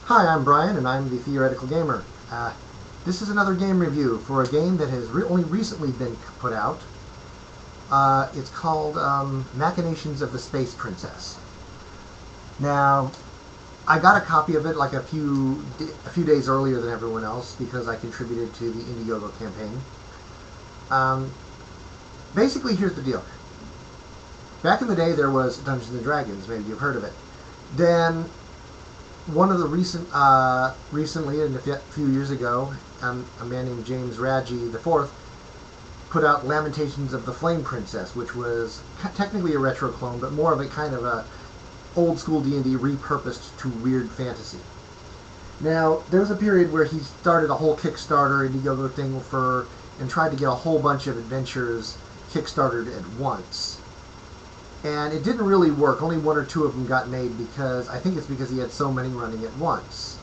Hi, I'm Brian, and I'm the Theoretical Gamer. This is another game review for a game that has only recently been put out. It's called Machinations of the Space Princess. Now, I got a copy of it like a few days earlier than everyone else because I contributed to the Indiegogo campaign. Basically, here's the deal. Back in the day, there was Dungeons and Dragons. Maybe you've heard of it. Then one of the recently, and a few years ago, a man named James Radji IV put out Lamentations of the Flame Princess, which was technically a retro clone, but more of a kind of a old school D&D repurposed to weird fantasy. Now, there was a period where he started a whole Kickstarter Indiegogo thing and tried to get a whole bunch of adventures kickstarted at once. And it didn't really work. Only one or two of them got made because I think it's because he had so many running at once.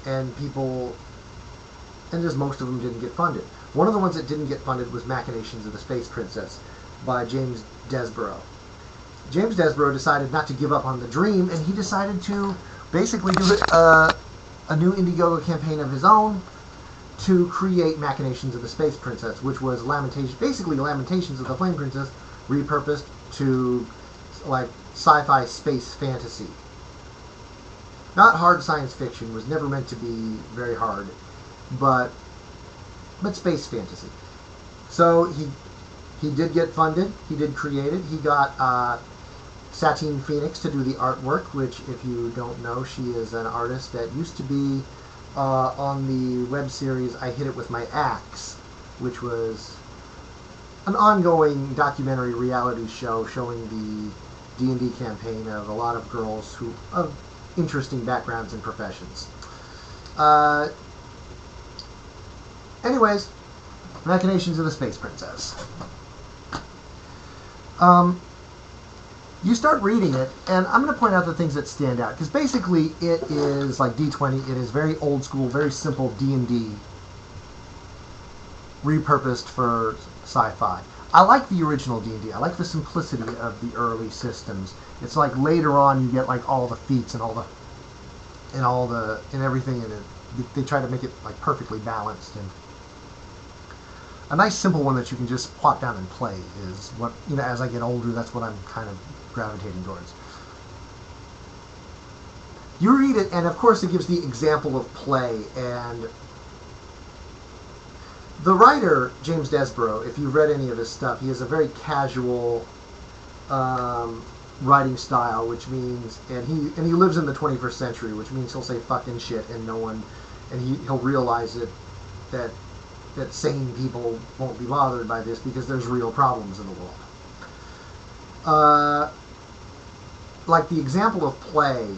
And just most of them didn't get funded. One of the ones that didn't get funded was Machinations of the Space Princess by James Desborough. James Desborough decided not to give up on the dream, and he decided to basically do a new Indiegogo campaign of his own to create Machinations of the Space Princess, which was basically Lamentations of the Flame Princess repurposed to like sci-fi space fantasy. Not hard science fiction, was never meant to be very hard, but space fantasy. So he did get funded, he did create it, he got Satine Phoenix to do the artwork, which if you don't know, she is an artist that used to be on the web series I Hit It With My Axe, which was an ongoing documentary reality show showing the D&D campaign of a lot of girls of interesting backgrounds and professions. Anyways, Machinations of the Space Princess. You start reading it, and I'm going to point out the things that stand out, because basically it is like D20. It is very old school, very simple D&D repurposed for sci-fi. I like the original D&D. I like the simplicity of the early systems. It's like later on you get like all the feats and everything in it. They try to make it like perfectly balanced, and a nice simple one that you can just plop down and play is what, as I get older, that's what I'm kind of gravitating towards. You read it, and of course it gives the example of play, and the writer, James Desborough, if you've read any of his stuff, he has a very casual writing style, which means, and he lives in the 21st century, which means he'll say fucking shit and he'll realize that sane people won't be bothered by this because there's real problems in the world. Like the example of play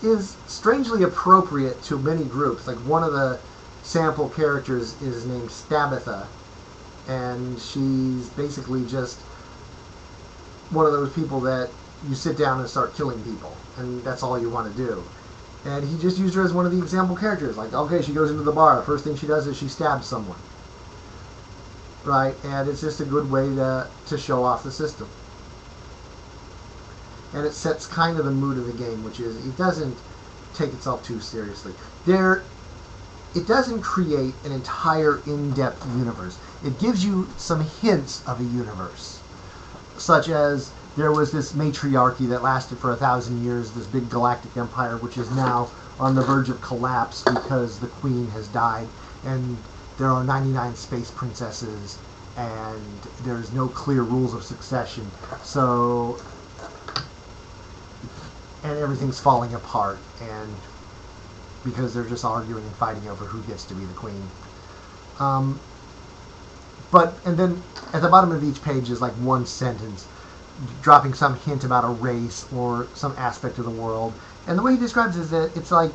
is strangely appropriate to many groups. Like one of the sample characters is named Stabitha, and she's basically just one of those people that you sit down and start killing people, and that's all you want to do. And he just used her as one of the example characters. Like, okay, she goes into the bar, the first thing she does is she stabs someone. Right? And it's just a good way to show off the system. And it sets kind of the mood of the game, which is it doesn't take itself too seriously. It doesn't create an entire in-depth universe. It gives you some hints of a universe, such as there was this matriarchy that lasted for 1,000 years, this big galactic empire, which is now on the verge of collapse because the queen has died, and there are 99 space princesses, and there's no clear rules of succession, and everything's falling apart, and because they're just arguing and fighting over who gets to be the queen. And then at the bottom of each page is like one sentence dropping some hint about a race or some aspect of the world. And the way he describes it is that it's like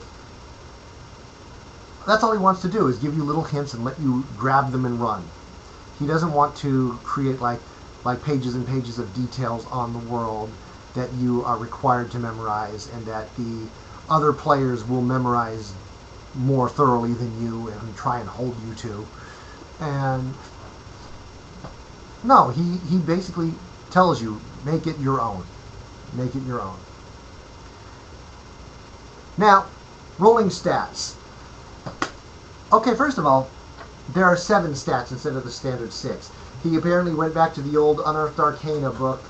that's all he wants to do is give you little hints and let you grab them and run. He doesn't want to create like pages and pages of details on the world that you are required to memorize and that the other players will memorize more thoroughly than you and try and hold you to. And no, he basically tells you, make it your own. Make it your own. Now, Rolling stats. Okay, first of all, there are 7 stats instead of the standard 6. He apparently went back to the old Unearthed Arcana book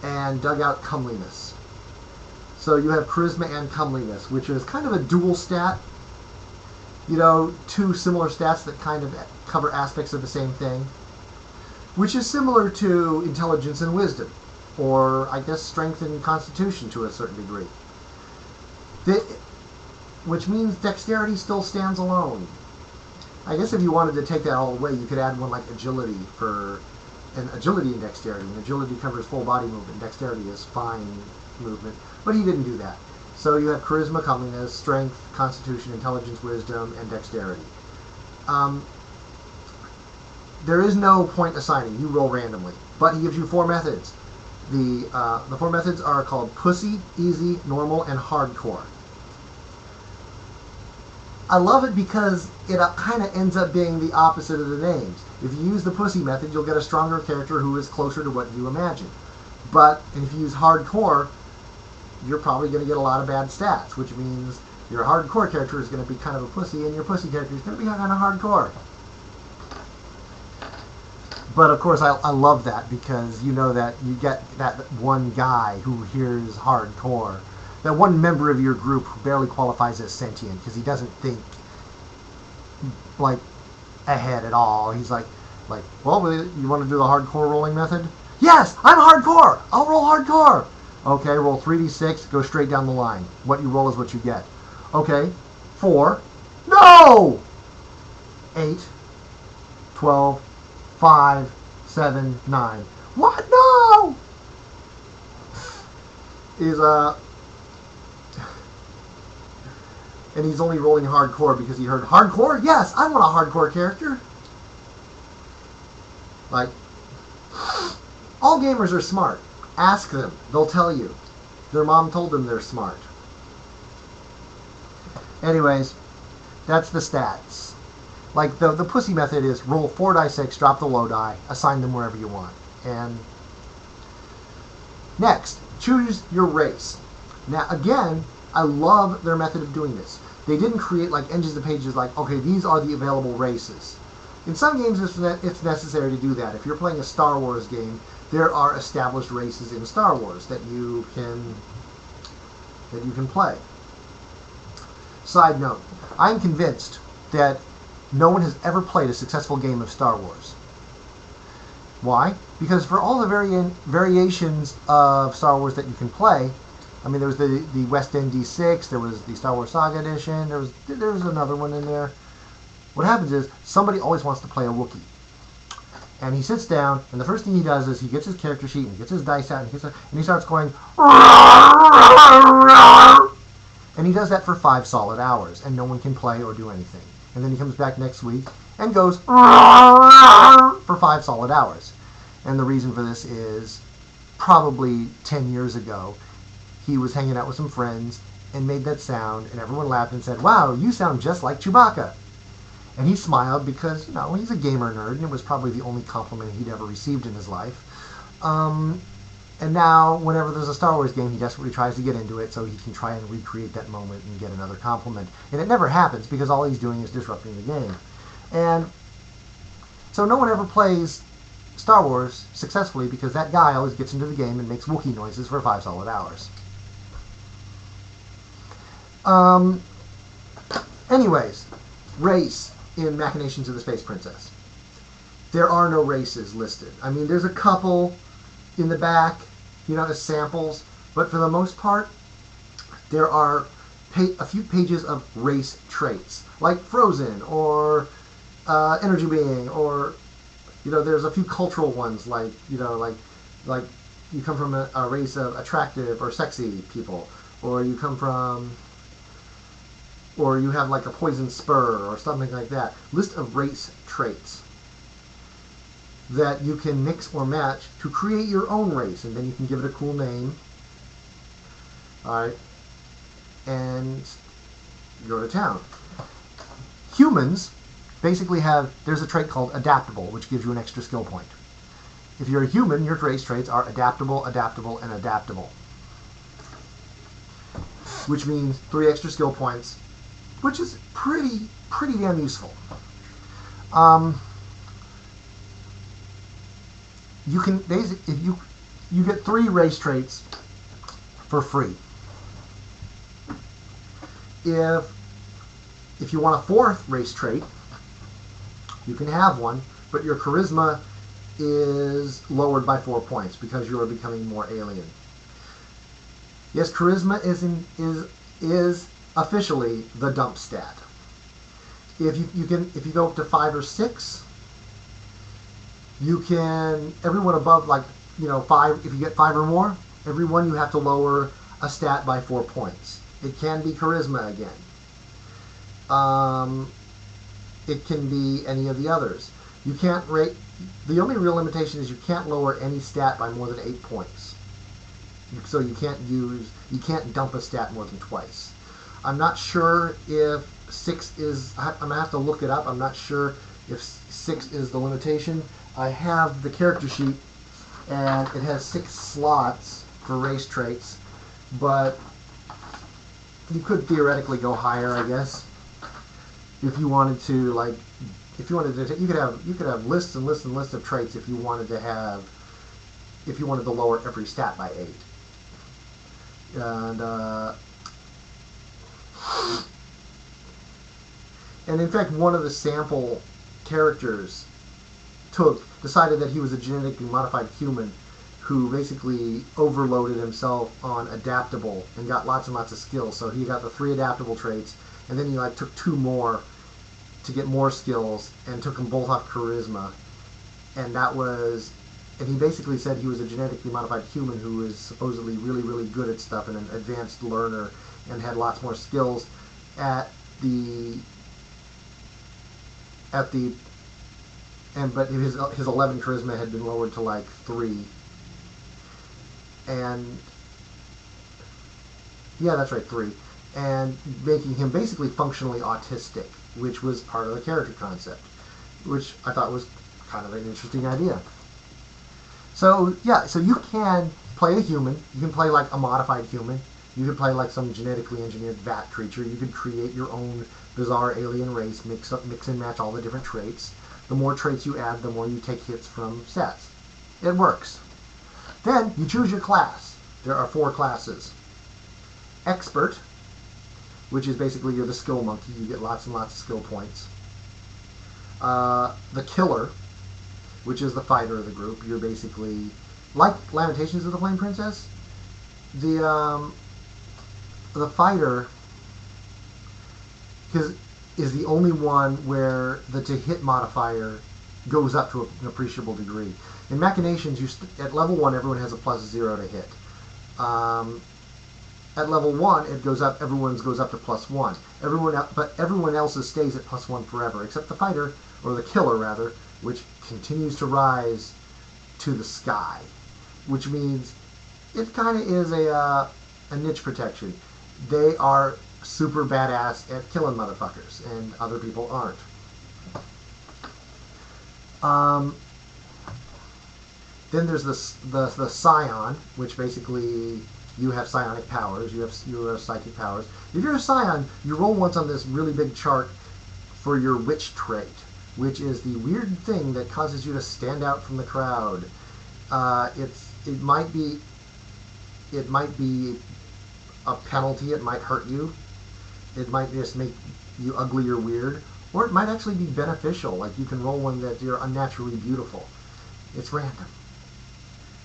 and dug out comeliness. So you have charisma and comeliness, which is kind of a dual stat. You know, 2 similar stats that kind of cover aspects of the same thing. Which is similar to intelligence and wisdom. Or, I guess, strength and constitution to a certain degree. Which means dexterity still stands alone. I guess if you wanted to take that all away, you could add one like agility for an agility and dexterity. And agility covers full body movement. Dexterity is fine movement. But he didn't do that. So you have charisma, comeliness, strength, constitution, intelligence, wisdom, and dexterity. There is no point assigning. You roll randomly. But he gives you 4 methods. The 4 methods are called pussy, easy, normal, and hardcore. I love it because it kind of ends up being the opposite of the names. If you use the pussy method, you'll get a stronger character who is closer to what you imagine. But if you use hardcore, you're probably going to get a lot of bad stats, which means your hardcore character is going to be kind of a pussy, and your pussy character is going to be kind of hardcore. But of course, I love that because you know that you get that one guy who hears hardcore. That one member of your group who barely qualifies as sentient because he doesn't think like ahead at all. He's like, well, you want to do the hardcore rolling method? Yes, I'm hardcore. I'll roll hardcore. Okay, roll 3d6, go straight down the line. What you roll is what you get. Okay, 4. No! 8, 12, 5, 7, 9. What? No! And he's only rolling hardcore because he heard hardcore? Yes, I want a hardcore character. Like, all gamers are smart. Ask them. They'll tell you. Their mom told them they're smart. Anyways, that's the stats. Like, the pussy method is roll 4 die 6, drop the low die, assign them wherever you want. And next, choose your race. Now, again, I love their method of doing this. They didn't create, like, engines of pages like, okay, these are the available races. In some games, it's necessary to do that. If you're playing a Star Wars game, there are established races in Star Wars that you can play. Side note, I'm convinced that no one has ever played a successful game of Star Wars. Why? Because for all the variations of Star Wars that you can play, I mean, there was the West End D6, there was the Star Wars Saga Edition, there was another one in there. What happens is, somebody always wants to play a Wookiee. And he sits down, and the first thing he does is he gets his character sheet, and he gets his dice out, and he starts going, and he does that for 5 solid hours, and no one can play or do anything. And then he comes back next week and goes for 5 solid hours. And the reason for this is probably 10 years ago, he was hanging out with some friends and made that sound, and everyone laughed and said, "Wow, you sound just like Chewbacca." And he smiled because, you know, he's a gamer nerd, and it was probably the only compliment he'd ever received in his life. And now, whenever there's a Star Wars game, he desperately tries to get into it so he can try and recreate that moment and get another compliment. And it never happens because all he's doing is disrupting the game. And so no one ever plays Star Wars successfully because that guy always gets into the game and makes Wookiee noises for 5 solid hours. Anyways, race in Machinations of the Space Princess. There are no races listed. I mean, there's a couple in the back, you know, as samples, but for the most part, there are a few pages of race traits, like Frozen, or Energy Being, or, you know, there's a few cultural ones, like, you know, like you come from a race of attractive or sexy people, or you come from, or you have like a poison spur, or something like that. List of race traits that you can mix or match to create your own race, and then you can give it a cool name. Alright, and go to town. Humans basically there's a trait called adaptable, which gives you an extra skill point. If you're a human, your race traits are adaptable, adaptable, and adaptable. Which means 3 extra skill points which is pretty damn useful. You can basically, if you get 3 race traits for free. If you want a 4th race trait, you can have one, but your charisma is lowered by 4 points because you are becoming more alien. Yes, charisma is officially the dump stat. If you go up to 5 or 6, you can, everyone above, like, 5, if you get 5 or more, everyone you have to lower a stat by 4 points. It can be charisma again. It can be any of the others. You can't rate. The only real limitation is you can't lower any stat by more than 8 points. So you can't dump a stat more than twice. I'm not sure if 6 is. I'm gonna have to look it up. I'm not sure if 6 is the limitation. I have the character sheet, and it has 6 slots for race traits, but you could theoretically go higher, I guess, if you wanted to. Like, if you wanted to, you could have lists and lists and lists of traits if you wanted to lower every stat by 8. And in fact, one of the sample characters decided that he was a genetically modified human who basically overloaded himself on adaptable and got lots and lots of skills. So he got the 3 adaptable traits, and then he took 2 more to get more skills, and took them both off charisma. And he basically said he was a genetically modified human who was supposedly really, really good at stuff and an advanced learner and had lots more skills but his 11 charisma had been lowered to like 3. And yeah, that's right, 3. And making him basically functionally autistic, which was part of the character concept, which I thought was kind of an interesting idea. So yeah, so you can play a human. You can play like a modified human. You could play like some genetically engineered vat creature. You could create your own bizarre alien race, mix and match all the different traits. The more traits you add, the more you take hits from stats. It works. Then you choose your class. There are 4 classes. Expert, which is basically you're the skill monkey. You get lots and lots of skill points. The killer, which is the fighter of the group. You're basically like Lamentations of the Flame Princess. The fighter is the only one where the to hit modifier goes up to an appreciable degree. In Machinations, at level 1, everyone has a +0 to hit. At level 1, it goes up. Everyone's goes up to +1. But everyone else's stays at +1 forever, except the fighter, or the killer rather, which continues to rise to the sky. Which means it kind of is a niche protection. They are super badass at killing motherfuckers, and other people aren't. Then there's the Scion, which basically you have psionic powers. You have psychic powers. If you're a Scion, you roll once on this really big chart for your witch trait, which is the weird thing that causes you to stand out from the crowd. It might be a penalty. It might hurt you. It might just make you ugly or weird, or it might actually be beneficial. Like you can roll one that you're unnaturally beautiful. It's random,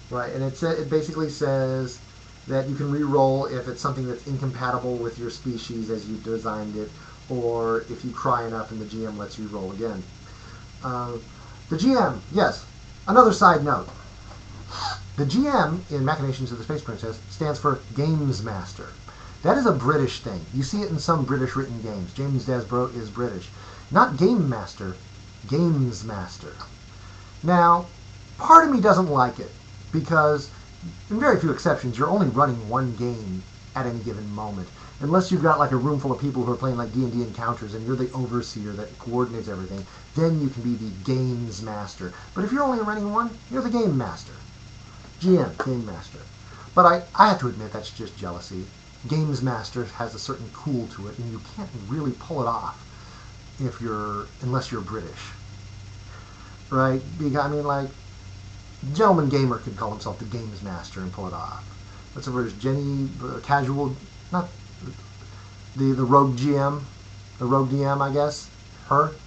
right? And it basically says that you can re-roll if it's something that's incompatible with your species as you designed it, or if you cry enough and the GM lets you roll again. The GM, yes. Another side note. The GM in Machinations of the Space Princess stands for Games Master. That is a British thing. You see it in some British written games. James Desborough is British. Not Game Master, Games Master. Now, part of me doesn't like it, because in very few exceptions, you're only running one game at any given moment. Unless you've got like a room full of people who are playing like D&D encounters and you're the overseer that coordinates everything, then you can be the Games Master. But if you're only running one, you're the Game Master. GM, Game Master. But I have to admit that's just jealousy. Games Master has a certain cool to it, and you can't really pull it off unless you're British, right? I mean, like, Gentleman Gamer could call himself the Games Master and pull it off. What's the version? Jenny, casual, not the Rogue GM, the Rogue DM, I guess.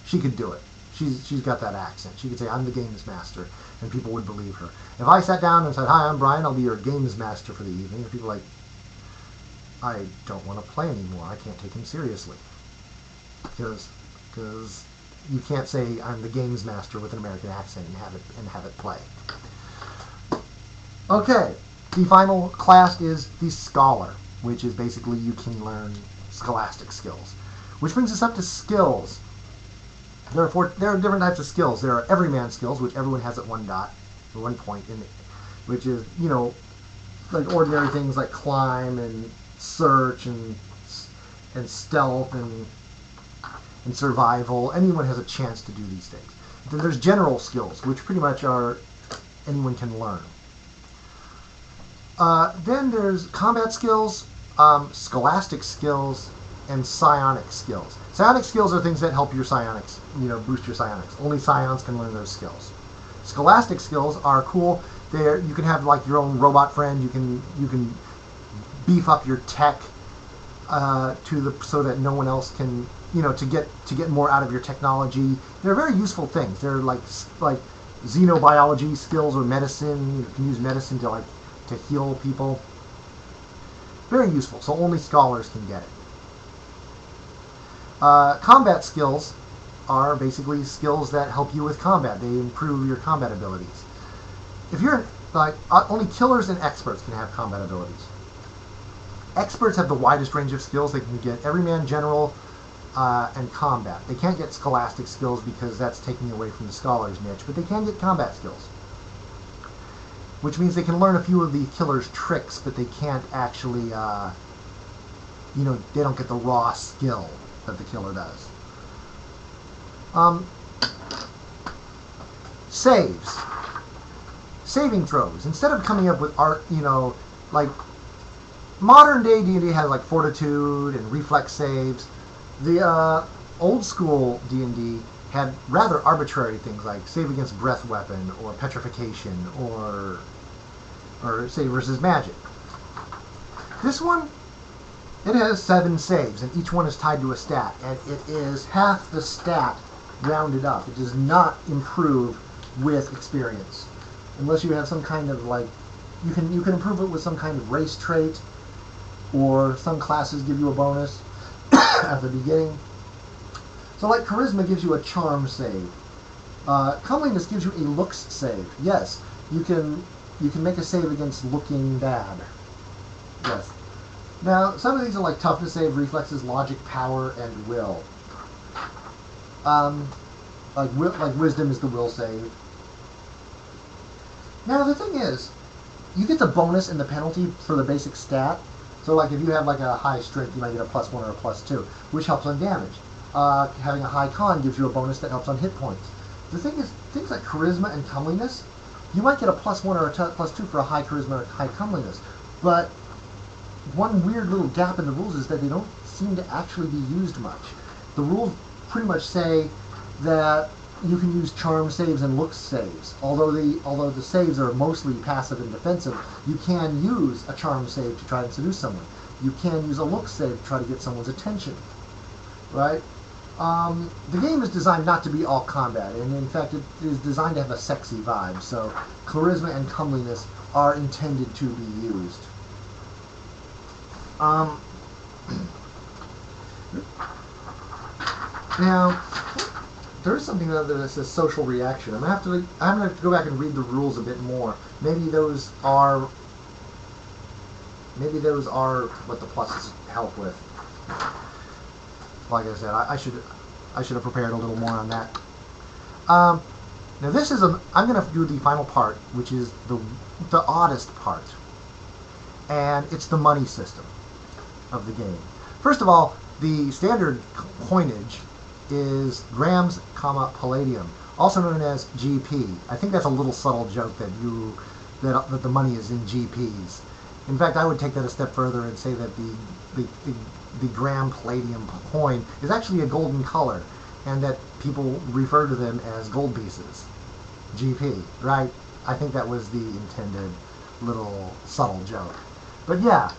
She could do it. She's got that accent. She could say, "I'm the Games Master," and people would believe her. If I sat down and said, "Hi, I'm Brian. I'll be your Games Master for the evening," and people are like, "I don't want to play anymore. I can't take him seriously," because you can't say I'm the Games Master with an American accent and have it play. Okay, the final class is the Scholar, which is basically you can learn scholastic skills. Which brings us up to skills. There are different types of skills. There are everyman skills, which everyone has at one point, which is, like ordinary things like climb and search and stealth and survival. Anyone has a chance to do these things. Then there's general skills, which pretty much are anyone can learn. Then there's combat skills, scholastic skills, and psionic skills. Psionic skills are things that help your psionics, boost your psionics. Only scions can learn those skills. Scholastic skills are cool. You can have like your own robot friend. You can beef up your tech so that no one else can, to get more out of your technology. They're very useful things. They're like xenobiology skills or medicine. You can use medicine to heal people. Very useful. So only scholars can get it. Combat skills are basically skills that help you with combat. They improve your combat abilities. If you're only killers and experts can have combat abilities. Experts have the widest range of skills. They can get everyman, general, and combat. They can't get scholastic skills because that's taking away from the scholar's niche, but they can get combat skills. Which means they can learn a few of the killer's tricks, but they can't actually, they don't get the raw skill that the killer does. Saves. Saving throws. Instead of coming up with art, like modern day D&D has like fortitude and reflex saves. The old school D&D had rather arbitrary things like save against breath weapon or petrification or save versus magic. This one, it has 7 saves, and each one is tied to a stat, and it is half the stat rounded up. It does not improve with experience, unless you have some kind of you can improve it with some kind of race trait, or some classes give you a bonus at the beginning. So like charisma gives you a charm save. Comeliness gives you a looks save. Yes, you can make a save against looking bad. Yes. Now, some of these are like toughness save, reflexes, logic, power, and will. Like wisdom is the will save. Now, the thing is, you get the bonus and the penalty for the basic stat. So, like, if you have like a high strength, you might get a +1 or a +2, which helps on damage. Having a high con gives you a bonus that helps on hit points. The thing is, things like charisma and comeliness, you might get a +1 or a +2 for a high charisma or high comeliness, but one weird little gap in the rules is that they don't seem to actually be used much. The rules pretty much say that you can use charm saves and looks saves. Although the saves are mostly passive and defensive, you can use a charm save to try and seduce someone. You can use a looks save to try to get someone's attention. Right? The game is designed not to be all combat, and in fact it is designed to have a sexy vibe, so charisma and comeliness are intended to be used. Now, there is something that says social reaction. I'm gonna have to go back and read the rules a bit more. Maybe those are what the pluses help with. Like I said, I should have prepared a little more on that. Now this is I'm gonna do the final part, which is the oddest part, and it's the money system of the game. First of all, the standard coinage is grams, palladium, also known as GP. I think that's a little subtle joke that the money is in GPs, In fact, I would take that a step further and say that the gram palladium coin is actually a golden color, and that people refer to them as gold pieces. GP, right? I think that was the intended little subtle joke. But yeah,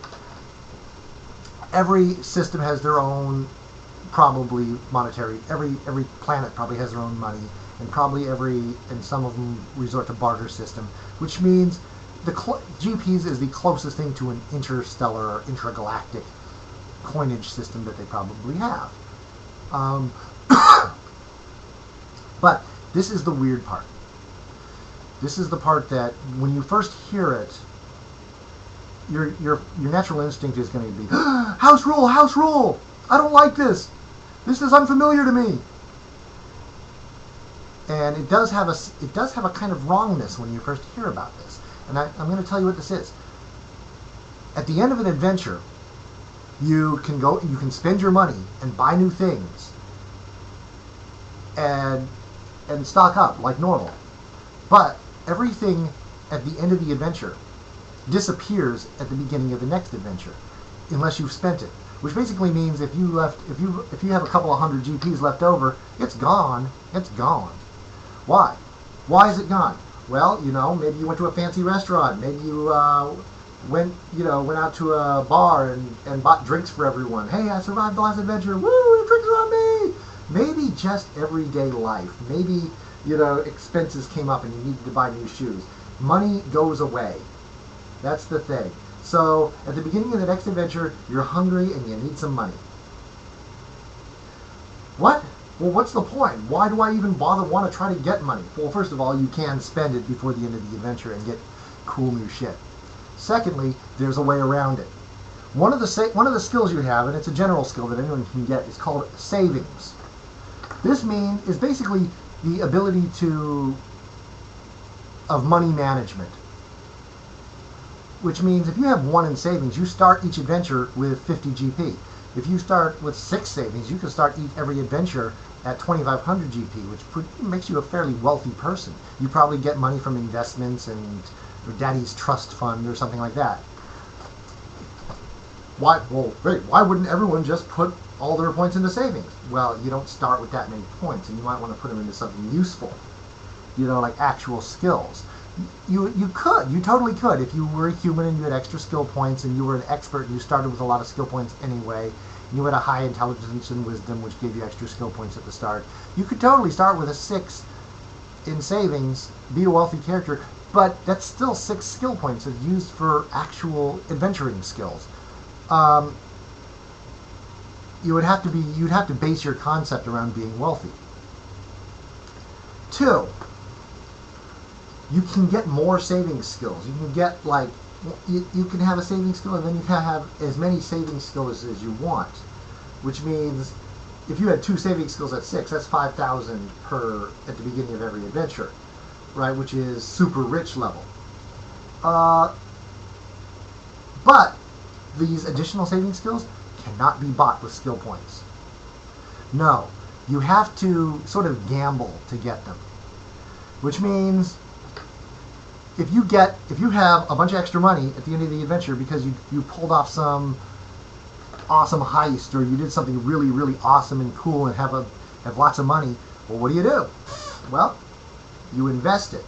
every system has their own probably monetary. Every planet probably has their own money, and and some of them resort to barter system, which means the GPs is the closest thing to an interstellar or intragalactic coinage system that they probably have. But this is the weird part. This is the part that when you first hear it, your natural instinct is going to be house rule, house rule. I don't like this. This is unfamiliar to me. And it does have a kind of wrongness when you first hear about this. And I'm going to tell you what this is. At the end of an adventure, you can spend your money and buy new things and stock up like normal. But everything at the end of the adventure disappears at the beginning of the next adventure, unless you've spent it. Which basically means if you have a couple of hundred GPs left over, it's gone. It's gone. Why? Why is it gone? Well, maybe you went to a fancy restaurant. Maybe you went out to a bar and bought drinks for everyone. Hey, I survived the last adventure. Woo! Drinks are on me. Maybe just everyday life. Maybe expenses came up and you needed to buy new shoes. Money goes away. That's the thing. So at the beginning of the next adventure, you're hungry and you need some money. What? Well, what's the point? Why do I even want to try to get money? Well, first of all, you can spend it before the end of the adventure and get cool new shit. Secondly, there's a way around it. One of the skills you have, and it's a general skill that anyone can get, is called savings. This is basically the ability of money management. Which means if you have 1 in savings, you start each adventure with 50 GP. If you start with 6 savings, you can start every adventure at 2,500 GP, which makes you a fairly wealthy person. You probably get money from investments and Daddy's trust fund or something like that. Why wouldn't everyone just put all their points into savings? Well, you don't start with that many points, and you might want to put them into something useful, like actual skills. You totally could. If you were a human and you had extra skill points and you were an expert and you started with a lot of skill points anyway, and you had a high intelligence and wisdom which gave you extra skill points at the start, you could totally start with a 6 in savings, be a wealthy character, but that's still 6 skill points that's used for actual adventuring skills. You'd have to base your concept around being wealthy. 2, you can get more saving skills. You can get you can have a saving skill, and then you can have as many saving skills as you want, which means if you had 2 saving skills at 6, that's 5,000 at the beginning of every adventure, right? Which is super rich level. But these additional saving skills cannot be bought with skill points. No, you have to sort of gamble to get them, which means if you have a bunch of extra money at the end of the adventure because you pulled off some awesome heist or you did something really, really awesome and cool and have lots of money, well, what do? Well, you invest it.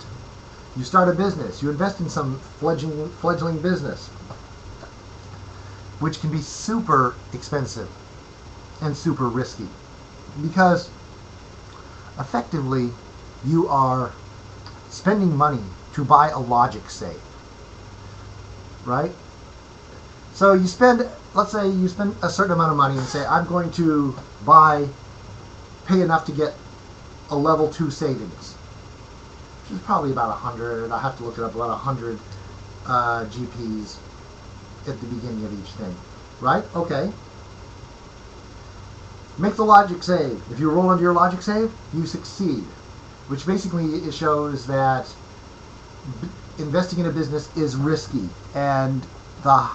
You start a business. You invest in some fledgling business, which can be super expensive and super risky because effectively you are spending money to buy a logic save, right? So let's say you spend a certain amount of money and say, I'm going to pay enough to get a level 2 savings, which is probably about 100, I have to look it up, about 100 GPs at the beginning of each thing, right? Okay. Make the logic save. If you roll under your logic save, you succeed, which basically it shows that investing in a business is risky, and the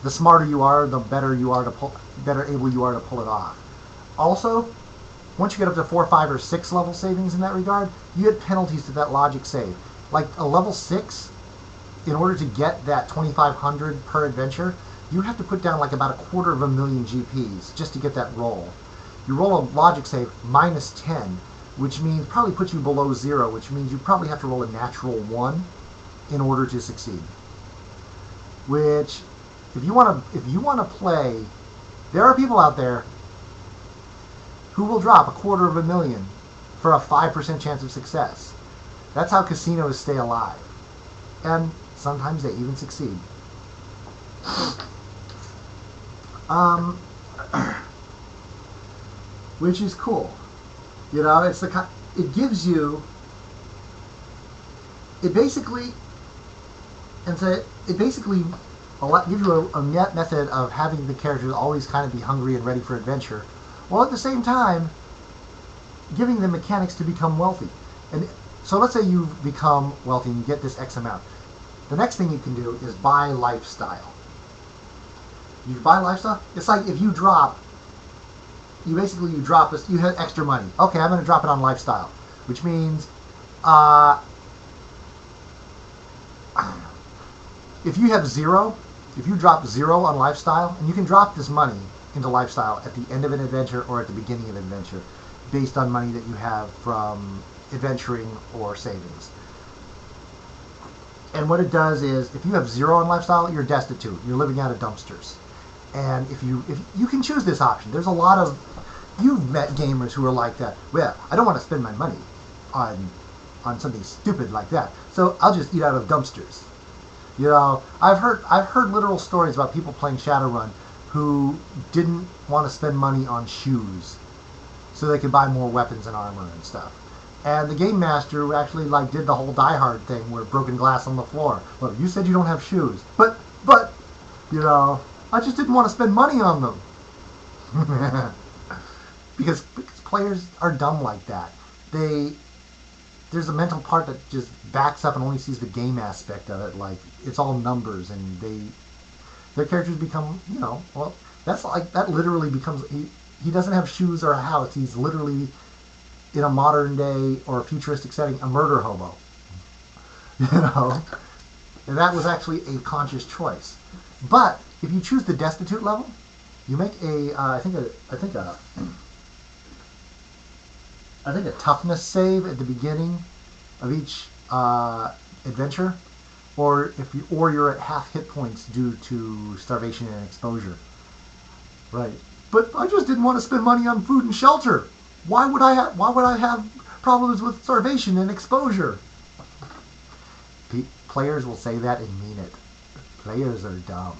smarter you are, the better able you are to pull it off. Also, once you get up to 4, 5, or 6 level savings in that regard, you get penalties to that logic save. Like a level 6 in order to get that 2,500 per adventure, you have to put down like about 250,000 GPs just to get that roll. You roll a logic save -10, which means probably puts you below 0, which means you probably have to roll a natural 1 in order to succeed. Which, if you want to play, there are people out there who will drop 250,000 for a 5% chance of success. That's how casinos stay alive. And sometimes they even succeed. Which is cool. You know, it gives you, it basically gives you a method of having the characters always kind of be hungry and ready for adventure, while at the same time giving them mechanics to become wealthy. And so let's say you become wealthy and you get this X amount. The next thing you can do is buy lifestyle. You buy lifestyle. It's like if you drop, you have extra money. Okay, I'm going to drop it on lifestyle, which means if you have 0, if you drop 0 on lifestyle, and you can drop this money into lifestyle at the end of an adventure or at the beginning of an adventure, based on money that you have from adventuring or savings. And what it does is, if you have 0 on lifestyle, you're destitute. You're living out of dumpsters. And if you can choose this option, there's a lot of, you've met gamers who are like that. Well, I don't want to spend my money on something stupid like that, so I'll just eat out of dumpsters. You know, I've heard literal stories about people playing Shadowrun who didn't want to spend money on shoes so they could buy more weapons and armor and stuff. And the game master actually did the whole Die Hard thing where broken glass on the floor. Well, you said you don't have shoes, but you know, I just didn't want to spend money on them. because players are dumb like that. There's a mental part that just backs up and only sees the game aspect of it. Like, it's all numbers, and their characters become, you know, well, that literally becomes, he doesn't have shoes or a house. He's literally, in a modern day or a futuristic setting, a murder hobo. You know? And that was actually a conscious choice. But if you choose the destitute level, you make I think a toughness save at the beginning of each adventure, or you're at half hit points due to starvation and exposure. Right. But I just didn't want to spend money on food and shelter. Why would I have problems with starvation and exposure? Players will say that and mean it. Players are dumb.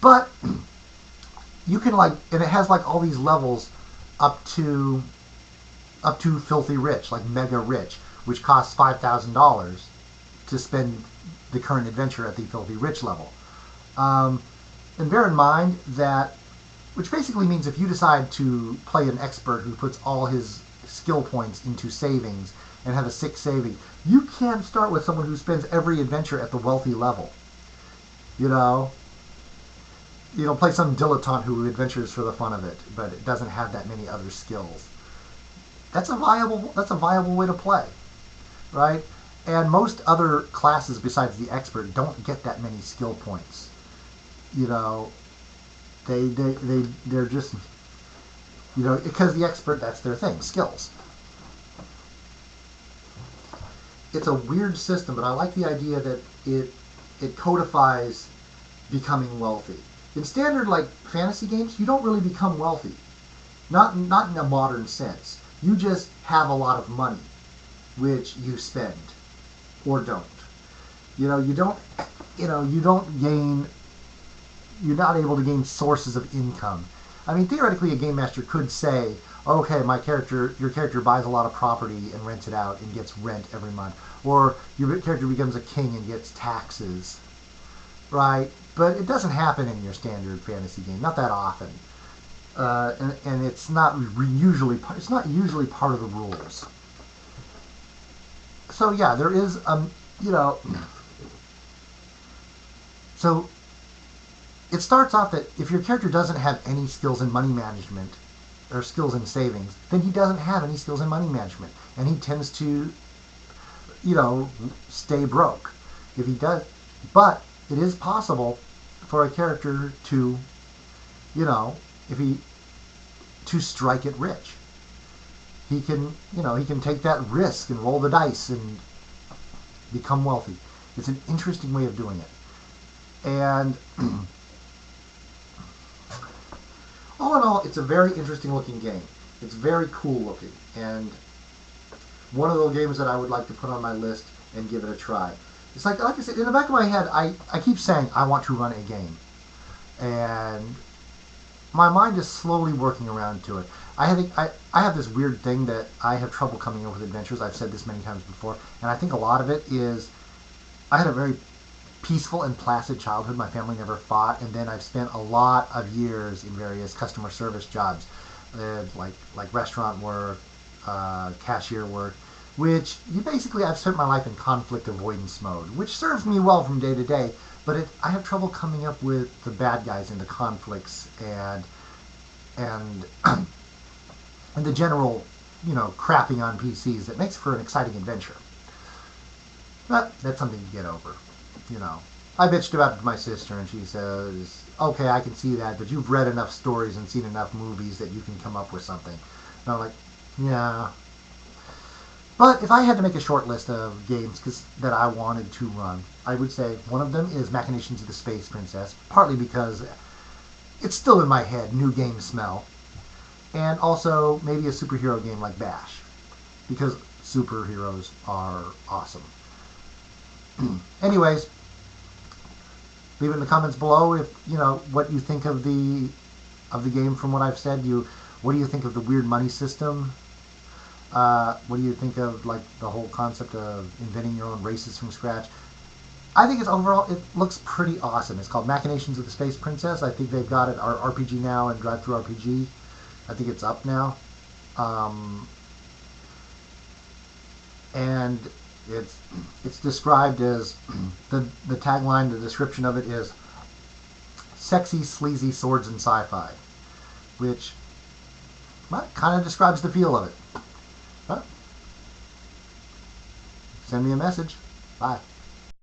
But you can and it has all these levels up to filthy rich, like mega rich, which costs $5,000 to spend the current adventure at the filthy rich level. And bear in mind that, which basically means if you decide to play an expert who puts all his skill points into savings and have a 6 saving, you can't start with someone who spends every adventure at the wealthy level. You know, play some dilettante who adventures for the fun of it, but it doesn't have that many other skills. That's a viable way to play, right? And most other classes besides the expert don't get that many skill points. You know, they're just, you know, because the expert, that's their thing, skills. It's a weird system, but I like the idea that it codifies becoming wealthy. In standard fantasy games, you don't really become wealthy. Not in a modern sense. You just have a lot of money, which you spend or don't. You know, you don't gain, you're not able to gain sources of income. I mean, theoretically, a game master could say, okay, your character buys a lot of property and rents it out and gets rent every month. Or your character becomes a king and gets taxes, right? But it doesn't happen in your standard fantasy game, not that often. And it's not usually part of the rules. So yeah, there is, you know, so it starts off that if your character doesn't have any skills in money management or skills in savings, then he doesn't have any skills in money management, and he tends to stay broke if he does. But it is possible for a character to, if he to strike it rich. He can take that risk and roll the dice and become wealthy. It's an interesting way of doing it. And all in all, it's a very interesting looking game. It's very cool looking, and one of those games that I would like to put on my list and give it a try. It's like I said, in the back of my head, I keep saying I want to run a game, and my mind is slowly working around to it. I have this weird thing that I have trouble coming up with adventures. I've said this many times before, and I think a lot of it is I had a very peaceful and placid childhood. My family never fought, and then I've spent a lot of years in various customer service jobs, like restaurant work, cashier work, which I've spent my life in conflict avoidance mode, which serves me well from day to day. But I have trouble coming up with the bad guys and the conflicts and and the general crapping on PCs that makes for an exciting adventure. But that's something to get over. I bitched about it to my sister, and she says, "Okay, I can see that, but you've read enough stories and seen enough movies that you can come up with something." And I'm like, "Yeah." But if I had to make a short list of games that I wanted to run, I would say one of them is Machinations of the Space Princess, partly because it's still in my head, new game smell, and also maybe a superhero game like Bash, because superheroes are awesome. Anyways, leave it in the comments below if what you think of the game from what I've said. What do you think of the weird money system? What do you think of the whole concept of inventing your own races from scratch? I think it looks pretty awesome. It's called Machinations of the Space Princess. I think they've got it our RPG now and Drive Through RPG. I think it's up now, and it's described as the tagline, the description of it is sexy, sleazy swords and sci-fi, which kind of describes the feel of it. Send me a message. Bye.